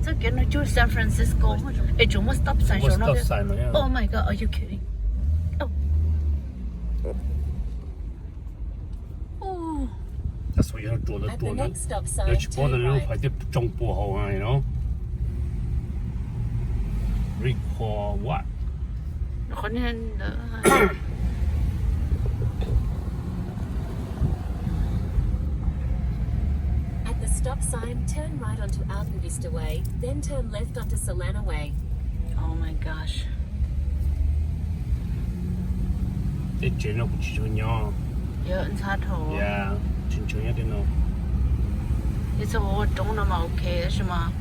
这个呢就是 San Francisco，哎，怎么 stop sign 上那个 sign 呀。 ？Oh my God, are you kidding? Oh. That's why you have to do At the next stop sign, 要去帮 turn 人 right. 快点中不好啊，you know. Recall what? 可能的。At the stop sign, turn right onto Alden Vista Way, then turn left onto Solana Way. Oh my gosh. 这真的不去就鸟。有人插头。Yeah， 轻轻一点咯。你说我中了嘛 ？OK 是吗？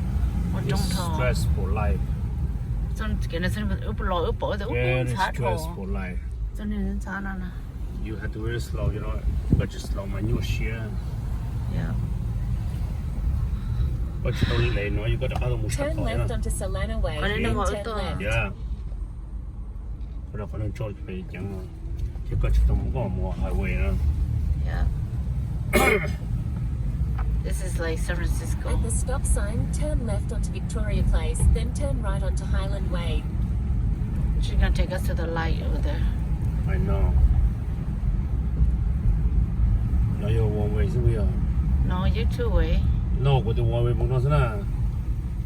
我中头。Stressful life。真给那真不老又薄的，我插头。 Stressful life。真的人插了呢。You have to very slow, you know, but just slow my new share. Yeah. But you don't lane, no, you got the other move. Turn left onto Solana Way, then turn left. Yeah. But if I don't charge me, you got to come on more highway, Yeah. This is like San Francisco. At the stop sign, turn left onto Victoria Place, then turn right onto Highland Way. She's gonna take us to the light over there. I know. Now you're one way, so we are. No, you two way. No, but the one way, but not.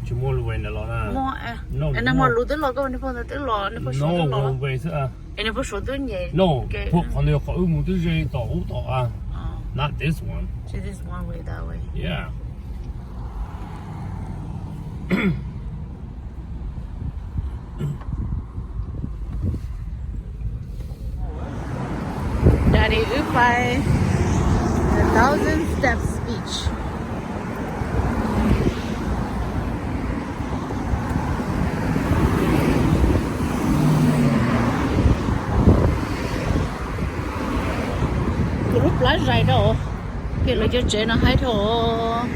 You more way in the law. More, no, and I'm more looted log on the phone that the law, and the no, one way, sir. And if you're doing it, no, put on the not this one. So this one way, that way. Yeah. Daddy Upai, the 1,000 steps speech. Group lái dài đâu, cái là cho trẻ nó hay thôi,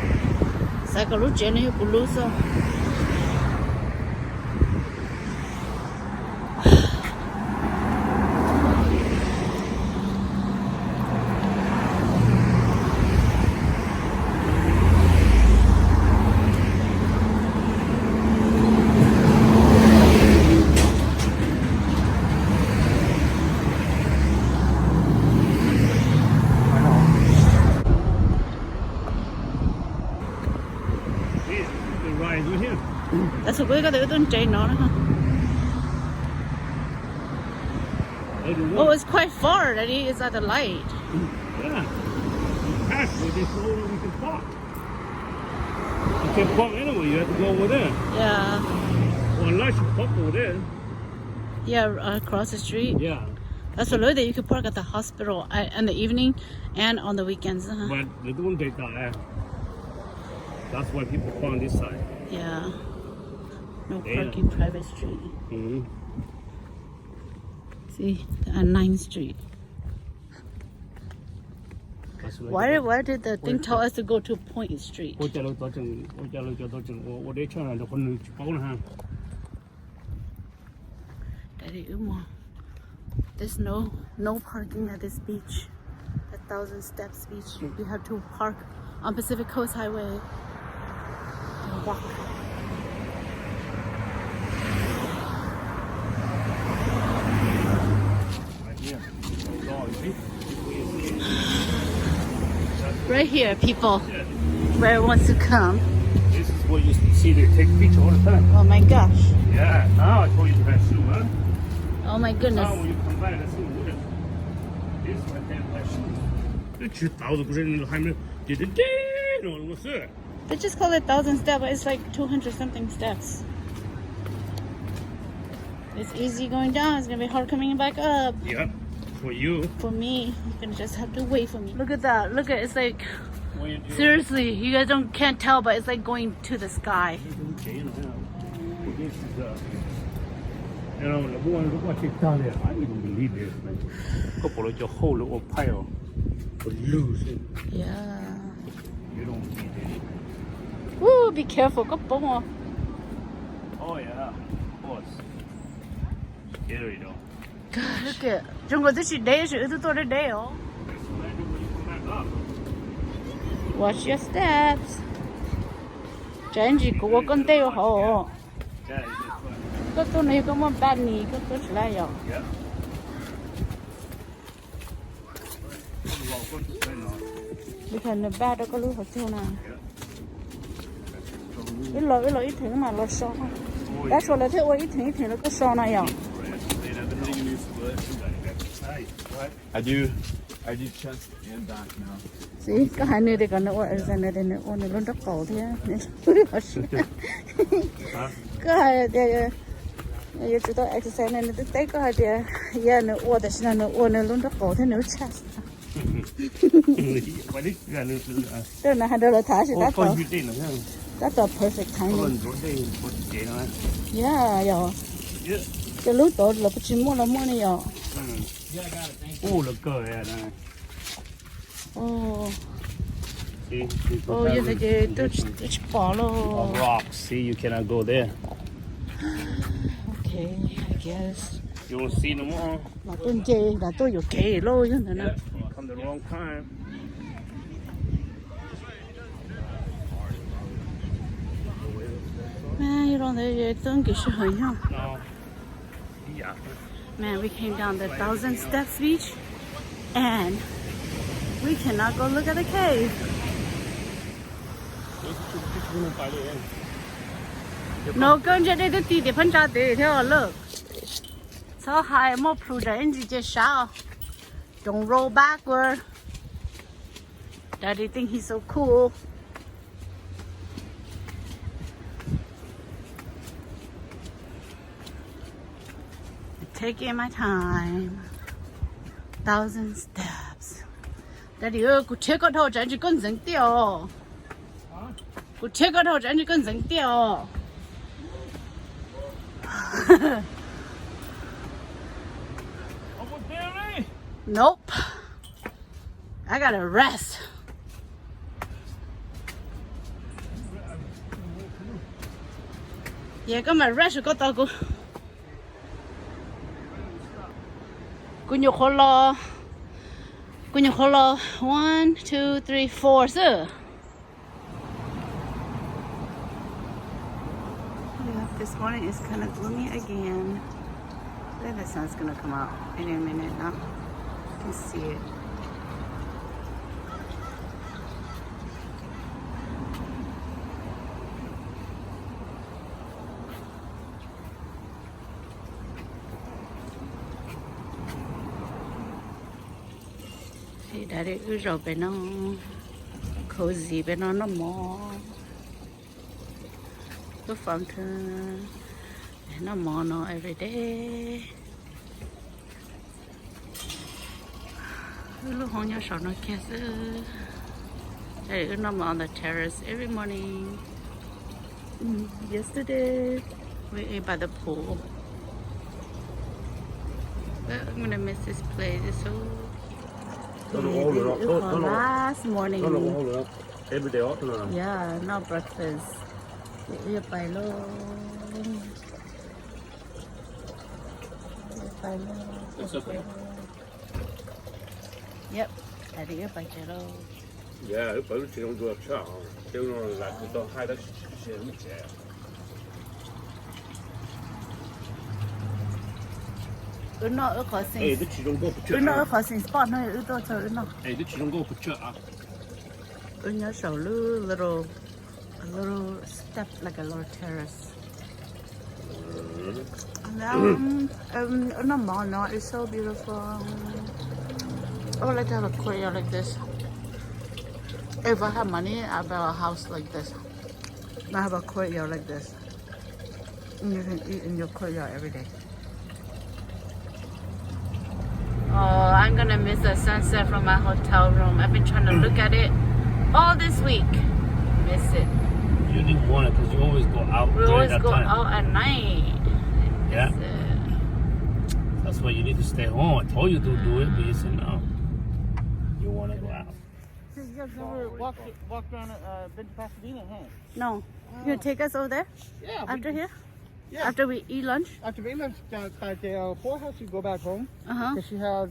sao cái lúc trẻ nó hiểu cũng lúc sao? That's what we got to do in Jane on, huh? Oh, it's quite far. That is at the light. Yeah. Actually, this road we can park. You can't park anyway. You have to go over there. Yeah. Well, unless you park over there. Yeah, across the street. Yeah. That's a lot that you can park at the hospital in the evening and on the weekends. Huh? But they don't take that. That's why people park on this side. Yeah. No parking, private street. Mm-hmm. See, on 9th Street. Why did the thing tell us to go to Point Street? Daddy Umo. There's no parking at this beach. 1,000 steps beach. You have to park on Pacific Coast Highway and walk. Right here, people, where it wants to come. This is where you see they take pictures all the time. Oh my gosh. Yeah, now I told you to have shoe, huh? Oh my goodness. Now when you come back, let's see what this right there have shoe. 这去倒的不是那个还没滴滴滴那种事。 They just call it 1,000 steps, but it's like 200 something steps. It's easy going down. It's gonna be hard coming back up. Yeah, for you. For me, you're gonna just have to wait for me. Look at that. Look at it's like seriously, you guys can't tell, but it's like going to the sky. This is you know, the one who watch it down there. I don't believe this, man. Couple of your whole little pile for losing. Yeah. You don't believe this. Woo! Be careful. Go boom. Oh yeah, of course. Scary though. God, look at. 中国这是day是一直做的 day 哦。 Watch your steps. 真是我跟队友好， Yeah, it's just fun. 个都那个么办你个都出来呀。 Yeah. Well, good to say no. 你看那办的个路好久呢，一老一停嘛，老烧。咱说了，这我一停那个烧那样。 I do chest and back now. 所以个还那的个那我儿子那的那我那轮着搞的，那好是。个还的也知道 exercise 那的带个还的也那我的是那我那轮着搞的那 chest。 What is that? 这那还得了他是他到 That's the perfect timing。 Yeah. Yeah， 要。 Yeah. 这路到了不寂寞了么的要。 Oh, look good, yeah. 哦。 See? 哦，现在这都吃饱了。 Of rocks. See, you cannot go there. Okay, I guess. You won't see no more. 那东街那都有给咯，现在呢。 Yeah. Come the wrong time. Man, you know the 灯给是很样。 No. Yeah. Man, we came down the 1,000 Steps beach, and we cannot go look at the cave. No, 跟着这个地的喷炸的条路，so high, more prudent, you just shout. Don't roll backward. Daddy think he's so cool. Taking my time. 1,000 steps. Daddy ơi, cô chết có thôi chẳng chỉ con dẫn tiêu. Cô chết có thôi chẳng chỉ con dẫn tiêu. Nope. I gotta rest. Yeah, có mà rest có tao cô. Cô nhục khó lo. 1, 2, 3, 4 sir. Yeah, this morning is kind of gloomy again. I think the sun's gonna come out any minute now. You can see it. Thì đã để ư rồi bên nó cozy bên nó mò cái fountain nó mò nó every day lúc hôm nhớ sợ nó kia chứ đây nó mò on the terrace every morning. Yesterday we ate by the pool, but I'm gonna miss this place. It's so last morning. Hold it up. Every day off now. Yeah, no breakfast. Yep. It's okay. Yep. Tại đi phải chờ đâu. Yeah, it probably don't do a chop. They don't like to hide that shit. Nó khó sinh. Ê, cái chỉ trong cô bự Nó khó sinh spot nó to chờ nó. Ê, cái chỉ trong cô bự à. Nhớ sầu lư a little step like a little terrace. No more, no, it's so beautiful. I would like to have a courtyard like this. If I have money, I'll build a house like this. I have a courtyard like this. And you can eat in your courtyard every day. Oh, I'm gonna miss the sunset from my hotel room. I've been trying to look at it all this week. Miss it. You didn't want it because you always go out. We always go time. out at night. Yeah. That's why you need to stay home. I told you to do it, but you said no. You want to go out. You guys never walked around been to Pasadena, huh? No. You gonna take us over there? Yeah. After here? Yeah. After we eat lunch? After we left by the poorhouse, you go back home. Uh-huh. Because she has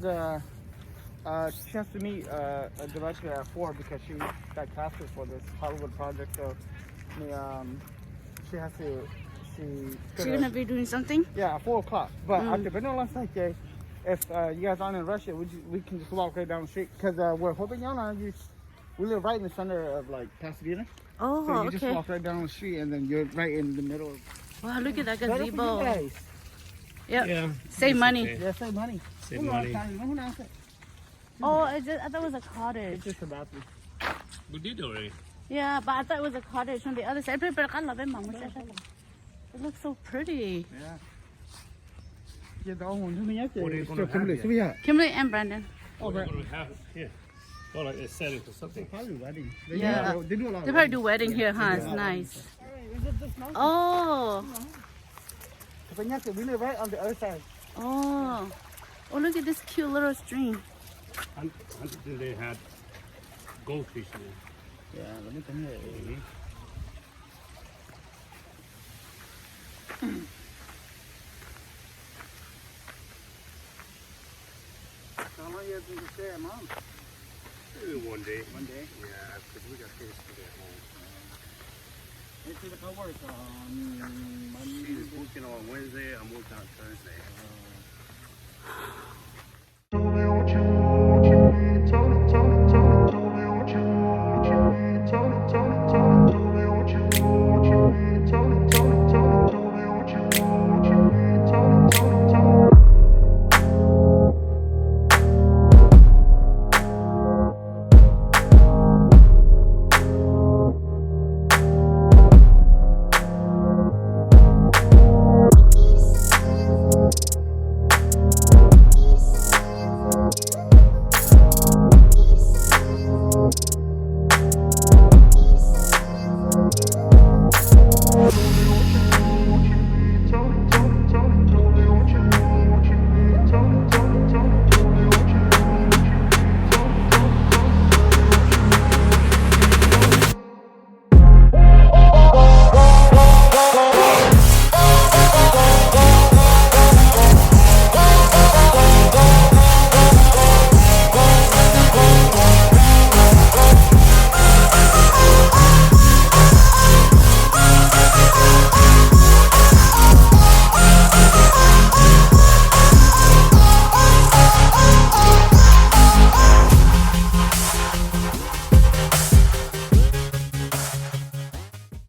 to meet a director at 4 because she got casted for this Hollywood project. So she has to. She's gonna be doing something? Yeah, at 4 o'clock. But after Benola Sake, if you guys aren't in Russia, we can just walk right down the street. Because we're hoping we live right in the center of like Pasadena. Oh, So you okay. just walk right down the street and then you're right in the middle of. Wow, look at that Better for you gazebo. guys. Yep. Yeah. Save it's money. okay. Yeah, save money. Save money. Oh, I thought it was a cottage. It's just a bathroom. We did already. Yeah, but I thought it was a cottage on the other side. It looks so pretty. Yeah. Yeah, the old one. What are you gonna have here? Kimberly and Brandon. What are you gonna have here? Oh, like they're selling for something. Probably wedding. Yeah. They do a lot They of probably do wedding here, huh? It's nice. Oh. We live right on the other side. Oh. Oh, look at this cute little stream. Until they had goldfish in it. Yeah, let me come here. How long you have been to stay at Mom? Maybe one day. One day. Yeah, because we got things to get home. It's going to work on She's working on Wednesday. I'm working on Thursday.